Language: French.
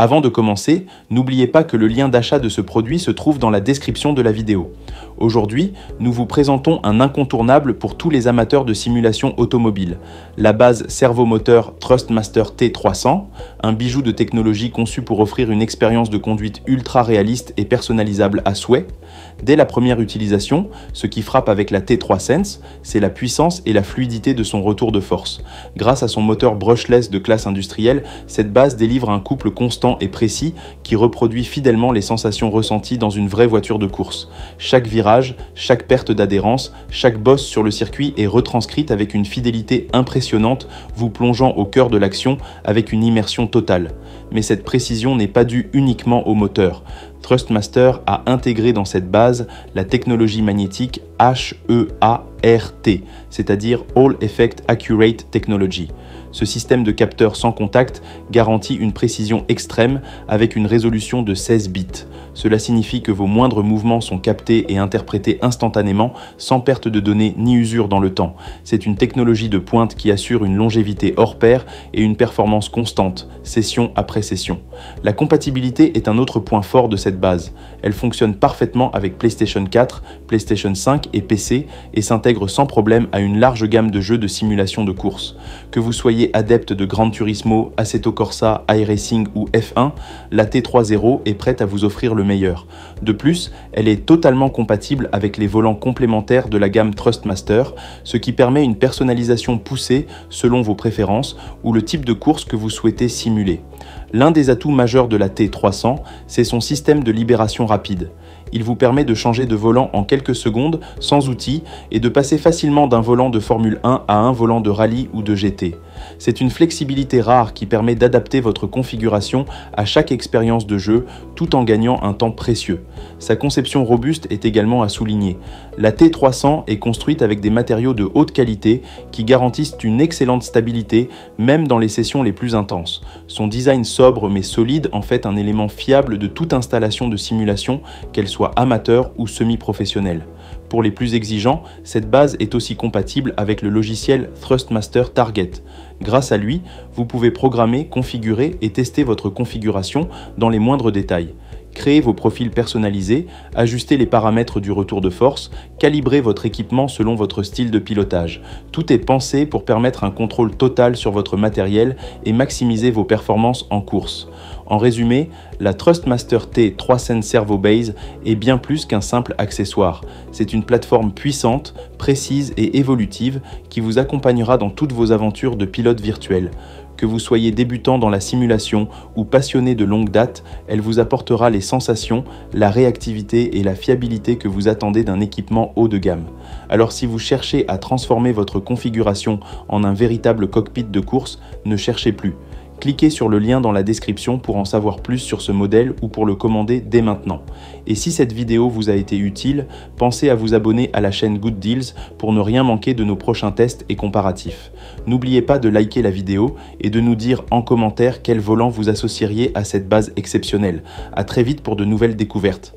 Avant de commencer, n'oubliez pas que le lien d'achat de ce produit se trouve dans la description de la vidéo. Aujourd'hui, nous vous présentons un incontournable pour tous les amateurs de simulation automobile, la base servomoteur Thrustmaster T300, un bijou de technologie conçu pour offrir une expérience de conduite ultra réaliste et personnalisable à souhait. Dès la première utilisation, ce qui frappe avec la T3 Sense, c'est la puissance et la fluidité de son retour de force. Grâce à son moteur brushless de classe industrielle, cette base délivre un couple constant et précis qui reproduit fidèlement les sensations ressenties dans une vraie voiture de course. Chaque virage, chaque perte d'adhérence, chaque bosse sur le circuit est retranscrite avec une fidélité impressionnante, vous plongeant au cœur de l'action avec une immersion totale. Mais cette précision n'est pas due uniquement au moteur. Thrustmaster a intégré dans cette base la technologie magnétique HEART, c'est-à-dire Hall Effect Accurate Technology. Ce système de capteurs sans contact garantit une précision extrême avec une résolution de 16 bits. Cela signifie que vos moindres mouvements sont captés et interprétés instantanément sans perte de données ni usure dans le temps. C'est une technologie de pointe qui assure une longévité hors pair et une performance constante, session après session. La compatibilité est un autre point fort de cette base. Elle fonctionne parfaitement avec PlayStation 4, PlayStation 5 et PC et s'intègre sans problème à une large gamme de jeux de simulation de course. Que vous soyez adepte de Gran Turismo, Assetto Corsa, iRacing ou F1, la T3.0 est prête à vous offrir le meilleur. De plus, elle est totalement compatible avec les volants complémentaires de la gamme Thrustmaster, ce qui permet une personnalisation poussée selon vos préférences ou le type de course que vous souhaitez simuler. L'un des atouts majeurs de la T300, c'est son système de libération rapide. Il vous permet de changer de volant en quelques secondes sans outils et de passer facilement d'un volant de Formule 1 à un volant de rallye ou de GT. C'est une flexibilité rare qui permet d'adapter votre configuration à chaque expérience de jeu tout en gagnant un temps précieux. Sa conception robuste est également à souligner. La T300 est construite avec des matériaux de haute qualité qui garantissent une excellente stabilité même dans les sessions les plus intenses. Son design sobre mais solide en fait un élément fiable de toute installation de simulation, qu'elle soit amateur ou semi-professionnelle. Pour les plus exigeants, cette base est aussi compatible avec le logiciel Thrustmaster Target. Grâce à lui, vous pouvez programmer, configurer et tester votre configuration dans les moindres détails. Créer vos profils personnalisés, ajuster les paramètres du retour de force, calibrer votre équipement selon votre style de pilotage. Tout est pensé pour permettre un contrôle total sur votre matériel et maximiser vos performances en course. En résumé, la Thrustmaster T3 Sense Servo Base est bien plus qu'un simple accessoire. C'est une plateforme puissante, précise et évolutive qui vous accompagnera dans toutes vos aventures de pilote virtuel. Que vous soyez débutant dans la simulation ou passionné de longue date, elle vous apportera les sensations, la réactivité et la fiabilité que vous attendez d'un équipement haut de gamme. Alors si vous cherchez à transformer votre configuration en un véritable cockpit de course, ne cherchez plus. Cliquez sur le lien dans la description pour en savoir plus sur ce modèle ou pour le commander dès maintenant. Et si cette vidéo vous a été utile, pensez à vous abonner à la chaîne Good Deals pour ne rien manquer de nos prochains tests et comparatifs. N'oubliez pas de liker la vidéo et de nous dire en commentaire quel volant vous associeriez à cette base exceptionnelle. À très vite pour de nouvelles découvertes.